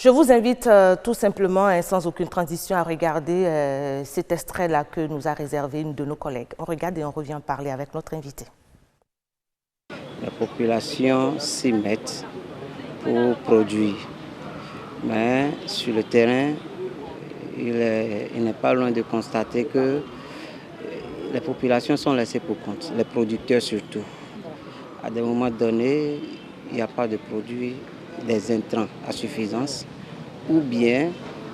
Je vous invite tout simplement, sans aucune transition, à regarder cet extrait-là que nous a réservé une de nos collègues. On regarde et on revient parler avec notre invité. La population s'y met pour produire, mais sur le terrain, il n'est pas loin de constater que les populations sont laissées pour compte, les producteurs surtout. À des moments donnés, il n'y a pas de produits, des intrants à suffisance, ou bien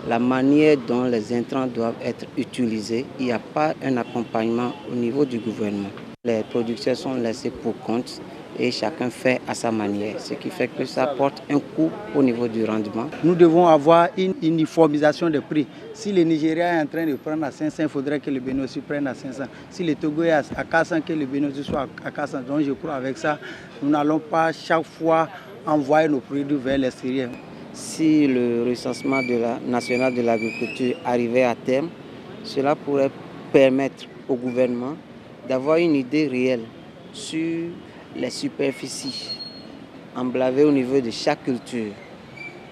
la manière dont les intrants doivent être utilisés, il n'y a pas un accompagnement au niveau du gouvernement. Les producteurs sont laissés pour compte et chacun fait à sa manière, ce qui fait que ça porte un coup au niveau du rendement. Nous devons avoir une uniformisation des prix. Si le Nigeria est en train de prendre à 500, il faudrait que le Bénin aussi prenne à 500. Si le Togo est à 400, que le Bénin aussi soit à 400. Donc je crois avec ça, nous n'allons pas chaque fois envoyer nos produits vers l'extérieur. Si le recensement national de l'agriculture arrivait à terme, cela pourrait permettre au gouvernement d'avoir une idée réelle sur les superficies emblavées au niveau de chaque culture,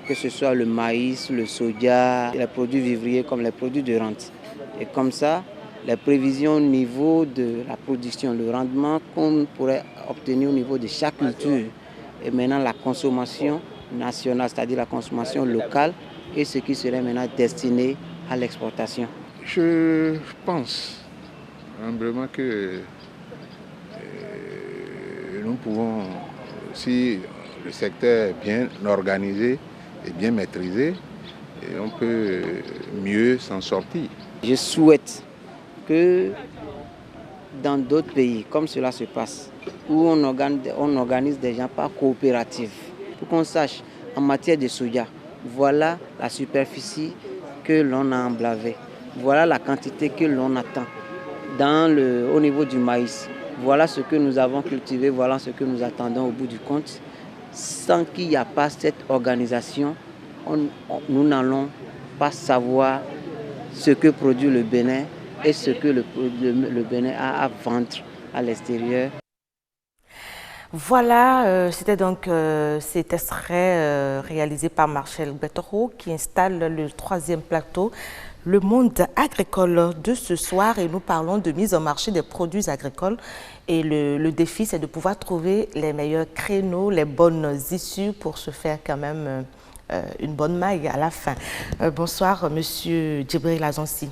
que ce soit le maïs, le soja, les produits vivriers comme les produits de rente. Et comme ça, les prévisions au niveau de la production, le rendement qu'on pourrait obtenir au niveau de chaque culture, et maintenant la consommation nationale, c'est-à-dire la consommation locale, et ce qui serait maintenant destiné à l'exportation. Je pense humblement que nous pouvons, si le secteur est bien organisé et bien maîtrisé, on peut mieux s'en sortir. Je souhaite que dans d'autres pays, comme cela se passe, où on organise des gens par coopérative, pour qu'on sache, en matière de soja, voilà la superficie que l'on a emblavée, voilà la quantité que l'on attend. Au niveau du maïs, voilà ce que nous avons cultivé, voilà ce que nous attendons au bout du compte. Sans qu'il n'y ait pas cette organisation, nous n'allons pas savoir ce que produit le Bénin et ce que le Bénin a à vendre à l'extérieur. Voilà, c'était donc cet extrait réalisé par Marcel Bettoro qui installe le troisième plateau, le monde agricole de ce soir, et nous parlons de mise en marché des produits agricoles. Et le défi, c'est de pouvoir trouver les meilleurs créneaux, les bonnes issues pour se faire quand même une bonne maille à la fin. Bonsoir, Monsieur Djibril Azansi.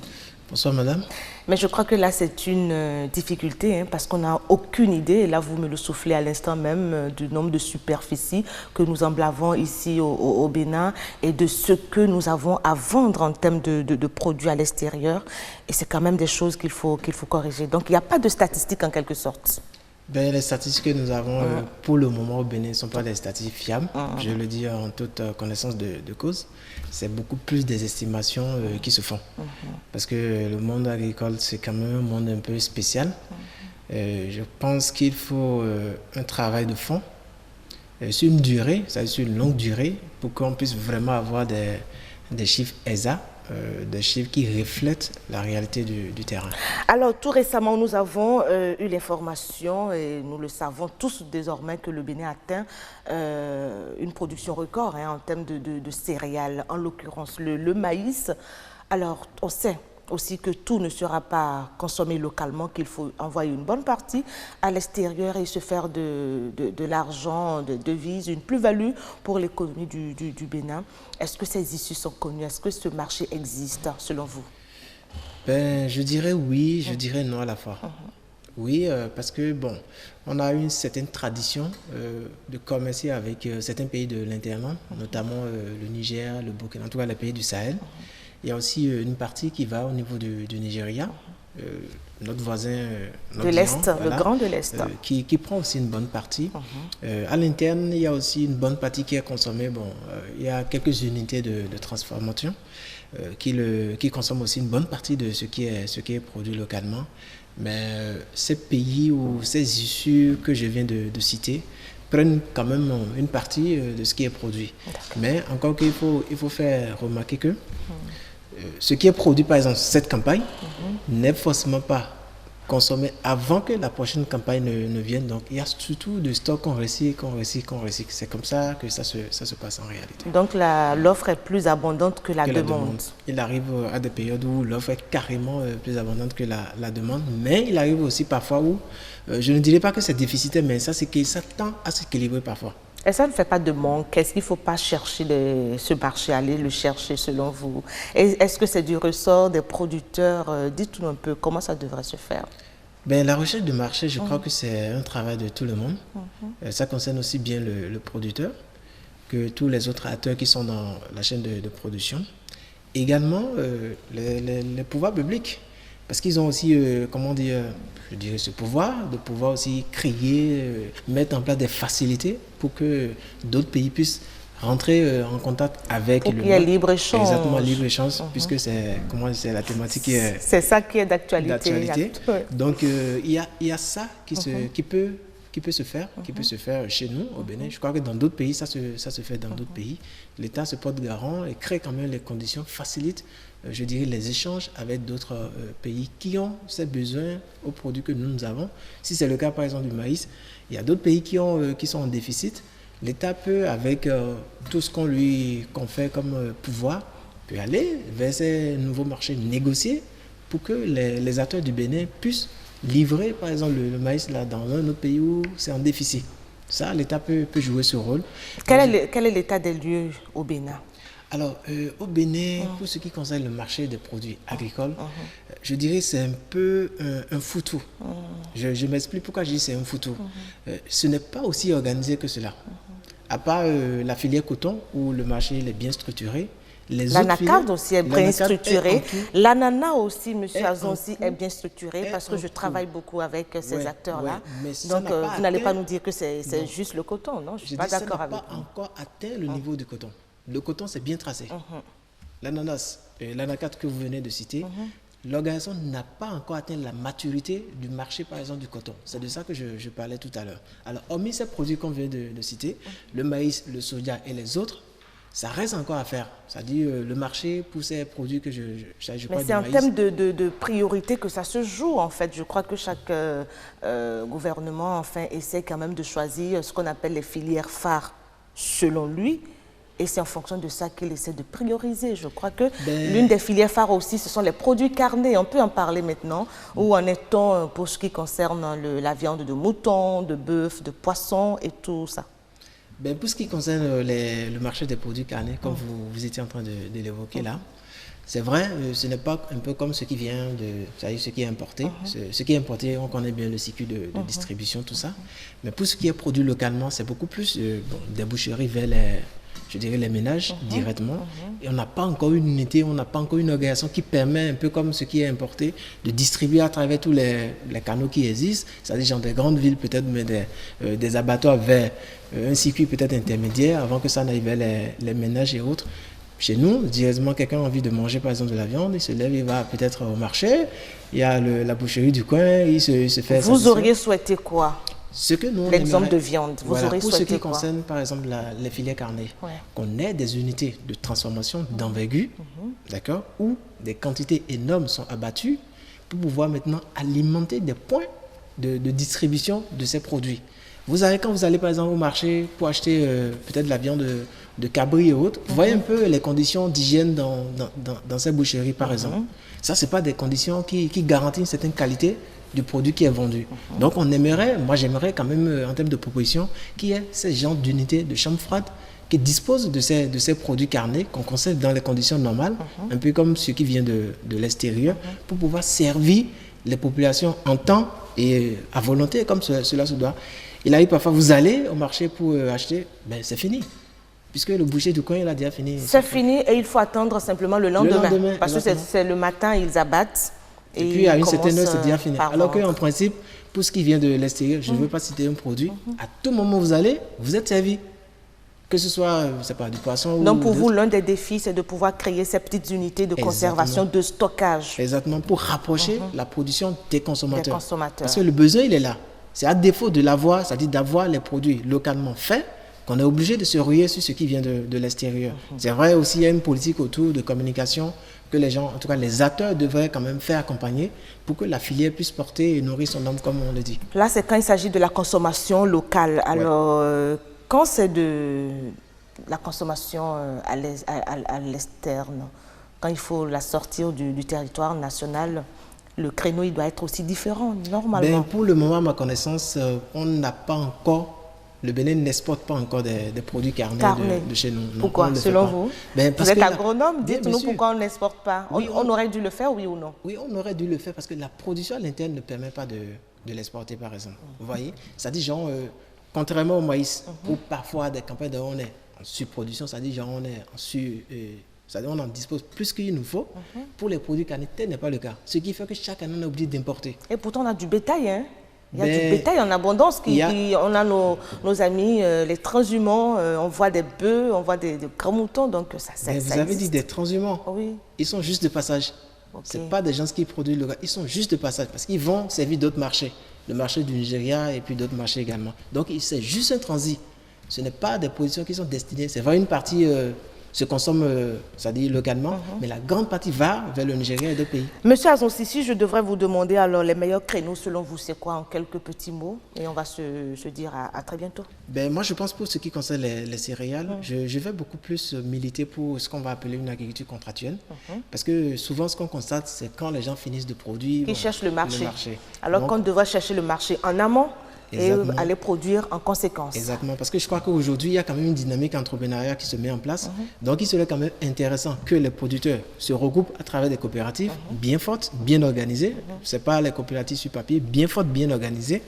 Bonsoir, madame. Mais je crois que là, c'est une difficulté, parce qu'on n'a aucune idée, et là, vous me le soufflez à l'instant même, du nombre de superficies que nous emblavons ici au Bénin et de ce que nous avons à vendre en termes de produits à l'extérieur. Et c'est quand même des choses qu'il faut corriger. Donc, il n'y a pas de statistiques en quelque sorte. Ben, les statistiques que nous avons pour le moment au Bénin ne sont pas des statistiques fiables. Je le dis en toute connaissance de cause. C'est beaucoup plus des estimations qui se font. Parce que le monde agricole, c'est quand même un monde un peu spécial. Je pense qu'il faut un travail de fond sur une durée, c'est-à-dire sur une longue durée, pour qu'on puisse vraiment avoir des chiffres exacts, des chiffres qui reflètent la réalité du terrain. Alors, tout récemment, nous avons eu l'information, et nous le savons tous désormais, que le Bénin atteint une production record en termes de céréales, en l'occurrence le maïs. Alors, on sait aussi que tout ne sera pas consommé localement, qu'il faut envoyer une bonne partie à l'extérieur et se faire de l'argent, de devises, une plus-value pour l'économie du Bénin. Est-ce que ces issues sont connues? Est-ce que ce marché existe, selon vous? Ben, je dirais oui, je dirais non à la fois. Oui, parce que, bon, on a une certaine tradition de commercer avec certains pays de l'intérieur, notamment le Niger, le Burkina, en tout cas les pays du Sahel. Il y a aussi une partie qui va au niveau du Nigeria, notre voisin de l'Est, voilà, le Grand de l'Est, qui prend aussi une bonne partie. À l'interne, il y a aussi une bonne partie qui est consommée. Bon, il y a quelques unités de transformation qui consomment aussi une bonne partie de ce qui est produit localement. Mais ces pays ou ces issues que je viens de citer prennent quand même une partie de ce qui est produit. Mais encore qu'il faut faire remarquer que ce qui est produit, par exemple, cette campagne, n'est forcément pas consommer avant que la prochaine campagne ne vienne. Donc, il y a surtout de stocks qu'on recycle. C'est comme ça que ça se passe en réalité. Donc, l'offre est plus abondante que la demande. Il arrive à des périodes où l'offre est carrément plus abondante que la demande, mais il arrive aussi parfois où, je ne dirais pas que c'est déficitaire, mais ça tend à s'équilibrer parfois. Et ça ne fait pas de manque? Est-ce qu'il ne faut pas chercher ce marché, aller le chercher selon vous? Est-ce que c'est du ressort des producteurs? Dites-nous un peu comment ça devrait se faire. Ben, la recherche de marché, je crois que c'est un travail de tout le monde. Ça concerne aussi bien le producteur que tous les autres acteurs qui sont dans la chaîne de production. Également, les pouvoirs publics. Parce qu'ils ont aussi, je dirais ce pouvoir, de pouvoir aussi créer, mettre en place des facilités pour que d'autres pays puissent rentrer en contact avec le monde. Il y a libre-échange. Exactement, libre-échange, puisque c'est la thématique qui est... C'est ça qui est d'actualité. Donc, il y a ça qui peut se faire, chez nous, au Bénin. Je crois que dans d'autres pays, ça se fait dans d'autres pays. L'État se porte garant et crée quand même les conditions, facilite, je dirais, les échanges avec d'autres pays qui ont ces besoins aux produits que nous avons. Si c'est le cas, par exemple, du maïs, il y a d'autres pays qui sont en déficit. L'État peut, avec tout ce qu'on lui confère comme pouvoir, peut aller vers ces nouveaux marchés, négocier pour que les acteurs du Bénin puissent livrer, par exemple, le maïs là, dans un autre pays où c'est en déficit. Ça, l'État peut jouer ce rôle. Quel est l'état des lieux au Bénin? Alors, au Bénin, pour ce qui concerne le marché des produits agricoles, je dirais c'est un peu un foutou. Je m'explique pourquoi je dis c'est un foutou. Ce n'est pas aussi organisé que cela. À part la filière coton, où le marché est bien structuré, l'anacarde aussi est bien structurée. L'ananas aussi, M. Azon, aussi est bien structuré parce que je travaille beaucoup avec ces acteurs-là. Donc, vous n'allez pas nous dire que c'est juste le coton, non? Je ne suis pas d'accord avec vous. Ça n'a pas encore atteint le niveau du coton. Le coton, c'est bien tracé. L'ananas, l'anacarde que vous venez de citer, l'organisation n'a pas encore atteint la maturité du marché, par exemple, du coton. C'est de ça que je parlais tout à l'heure. Alors, hormis ces produits qu'on vient de citer, le maïs, le soja et les autres, ça reste encore à faire. C'est-à-dire le marché pour ces produits que je Mais c'est en termes de priorité que ça se joue, en fait. Je crois que chaque gouvernement, enfin, essaie quand même de choisir ce qu'on appelle les filières phares, selon lui. Et c'est en fonction de ça qu'il essaie de prioriser. Je crois que l'une des filières phares aussi, ce sont les produits carnés. On peut en parler maintenant. Où en est-on pour ce qui concerne la viande de mouton, de bœuf, de poisson et tout ça? Pour ce qui concerne le marché des produits carnés, comme vous étiez en train de l'évoquer là, c'est vrai, ce n'est pas un peu comme ce qui vient c'est-à-dire ce qui est importé. Ce qui est importé, on connaît bien le circuit de distribution, tout ça. Mais pour ce qui est produit localement, c'est beaucoup plus des boucheries vers les ménages directement. Et on n'a pas encore une unité, on n'a pas encore une organisation qui permet, un peu comme ce qui est importé, de distribuer à travers tous les canaux qui existent, c'est-à-dire genre des grandes villes peut-être, mais des abattoirs vers un circuit peut-être intermédiaire avant que ça n'aille vers les ménages et autres. Chez nous, directement, quelqu'un a envie de manger par exemple de la viande, il se lève, il va peut-être au marché, il y a la boucherie du coin, il se fait... Vous auriez souhaité quoi? L'exemple de viande, vous aurez pour souhaité ce qui quoi? concerne par exemple les filières carnées, qu'on ait des unités de transformation d'envergure, d'accord, où des quantités énormes sont abattues pour pouvoir maintenant alimenter des points de distribution de ces produits. Vous savez, quand vous allez par exemple au marché pour acheter peut-être la viande de cabri et autres, vous voyez un peu les conditions d'hygiène dans ces boucheries par exemple. Ça, ce n'est pas des conditions qui garantissent une certaine qualité du produit qui est vendu. Donc j'aimerais quand même en termes de proposition qu'il y ait ces genres d'unités de chambres froides qui disposent de ces produits carnés qu'on conserve dans les conditions normales, un peu comme ce qui vient de l'extérieur, pour pouvoir servir les populations en temps et à volonté comme cela se doit. Il arrive parfois, vous allez au marché pour acheter, c'est fini. Puisque le boucher du coin, il a déjà fini. C'est fini et il faut attendre simplement le lendemain. Parce que c'est le matin, ils abattent. Et puis à une certaine heure, c'est déjà fini. Alors qu'en principe, pour ce qui vient de l'extérieur, je ne veux pas citer un produit, à tout moment où vous allez, vous êtes servi. Que ce soit, je sais pas, du poisson ou... Donc pour vous, l'un des défis, c'est de pouvoir créer ces petites unités de conservation, de stockage. Exactement, pour rapprocher la production des consommateurs. Parce que le besoin, il est là. C'est à défaut de l'avoir, c'est-à-dire d'avoir les produits localement faits, qu'on est obligé de se ruer sur ce qui vient de l'extérieur. C'est vrai aussi, il y a une politique autour de communication que les gens, en tout cas les acteurs devraient quand même faire accompagner pour que la filière puisse porter et nourrir son homme comme on le dit. Là, c'est quand il s'agit de la consommation locale. Alors, quand c'est de la consommation à l'externe, quand il faut la sortir du territoire national, le créneau il doit être aussi différent, normalement. Pour le moment, à ma connaissance, on n'a pas encore... Le Bénin n'exporte pas encore des produits carnés de chez nous. Non, pourquoi, selon vous? Parce vous êtes agronome, dites-nous pourquoi on n'exporte pas. Oui, on aurait dû le faire, oui ou non? Oui, on aurait dû le faire parce que la production à l'interne ne permet pas de l'exporter, par exemple. Vous voyez? C'est-à-dire, genre, contrairement au maïs, où parfois des campagnes de on est en surproduction, c'est-à-dire, genre, on est en c'est-à-dire on en dispose plus qu'il nous faut. Pour les produits carnés, tel n'est pas le cas. Ce qui fait que chaque année, on a oublié d'importer. Et pourtant, on a du bétail, hein? Il y a du bétail en abondance. On a nos amis, les transhumants, on voit des bœufs, on voit des grands moutons, donc ça vous avez dit des transhumants. Oui. Ils sont juste de passage. Ce n'est pas des gens qui produisent le gars. Ils sont juste de passage parce qu'ils vont servir d'autres marchés. Le marché du Nigeria et puis d'autres marchés également. Donc, c'est juste un transit. Ce n'est pas des productions qui sont destinées. C'est vrai, une partie se consomme, c'est-à-dire localement, mais la grande partie va vers le Nigeria et d'autres pays. Monsieur Azonsi, si je devrais vous demander alors les meilleurs créneaux selon vous, c'est quoi en quelques petits mots? Et on va se dire à très bientôt. Moi, je pense pour ce qui concerne les céréales, je vais beaucoup plus militer pour ce qu'on va appeler une agriculture contractuelle. Parce que souvent, ce qu'on constate, c'est quand les gens finissent de produire... Ils cherchent le marché. Alors qu'on devrait chercher le marché en amont. Exactement. Et aller produire en conséquence. Exactement, parce que je crois qu'aujourd'hui, il y a quand même une dynamique entrepreneuriale qui se met en place. Donc, il serait quand même intéressant que les producteurs se regroupent à travers des coopératives bien fortes, bien organisées. Ce n'est pas les coopératives sur papier, bien fortes, bien organisées.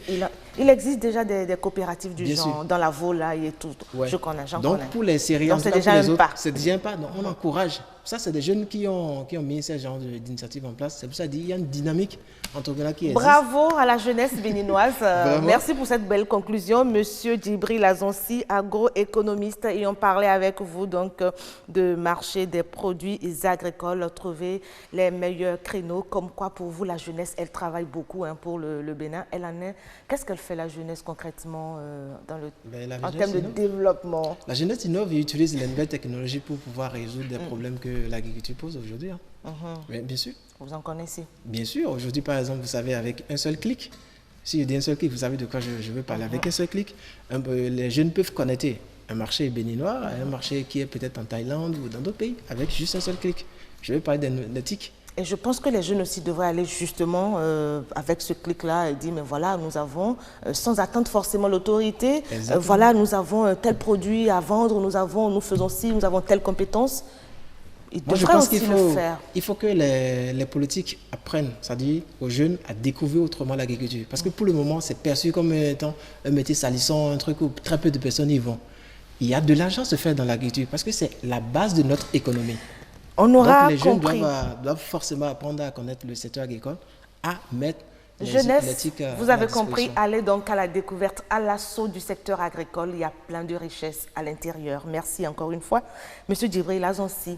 Il existe déjà des coopératives du genre, dans la volaille et tout. Ouais. J'en connais. Donc, pour les céréales, c'est déjà un pas. C'est déjà un pas. Donc, on encourage. Ça, c'est des jeunes qui ont mis ce genre d'initiative en place. C'est pour ça qu'il y a une dynamique entrepreneuriale qui existe. Bravo à la jeunesse béninoise. Merci pour cette belle conclusion. Monsieur Djibril Azonsi, agroéconomiste, et on parlait avec vous donc de marché des produits agricoles, trouver les meilleurs créneaux. Comme quoi, pour vous, la jeunesse, elle travaille beaucoup pour le Bénin. Elle en est. Qu'est-ce qu'elle fait, la jeunesse, concrètement, en termes de développement? La jeunesse innove et utilise les nouvelles technologies pour pouvoir résoudre des problèmes que l'agriculture pose aujourd'hui. Bien sûr. Vous en connaissez? Bien sûr. Aujourd'hui, par exemple, vous savez, avec un seul clic, si je dis un seul clic, vous savez de quoi je veux parler. Avec un seul clic, les jeunes peuvent connecter un marché béninois à un marché qui est peut-être en Thaïlande ou dans d'autres pays, avec juste un seul clic. Je vais parler des TIC. Et je pense que les jeunes aussi devraient aller justement avec ce clic-là et dire, mais voilà, nous avons, sans attendre forcément l'autorité, voilà, nous avons tel produit à vendre, nous faisons ci, nous avons telle compétence. Moi, je pense qu'il faut que les politiques apprennent, c'est-à-dire aux jeunes, à découvrir autrement l'agriculture. Parce que pour le moment, c'est perçu comme étant un métier salissant, un truc où très peu de personnes y vont. Il y a de l'argent à se faire dans l'agriculture parce que c'est la base de notre économie. On aura Donc, les jeunes compris. doivent forcément apprendre à connaître le secteur agricole, à mettre jeunesse, vous avez compris, allez donc à la découverte, à l'assaut du secteur agricole. Il y a plein de richesses à l'intérieur. Merci encore une fois, Monsieur Djibril Azonsi.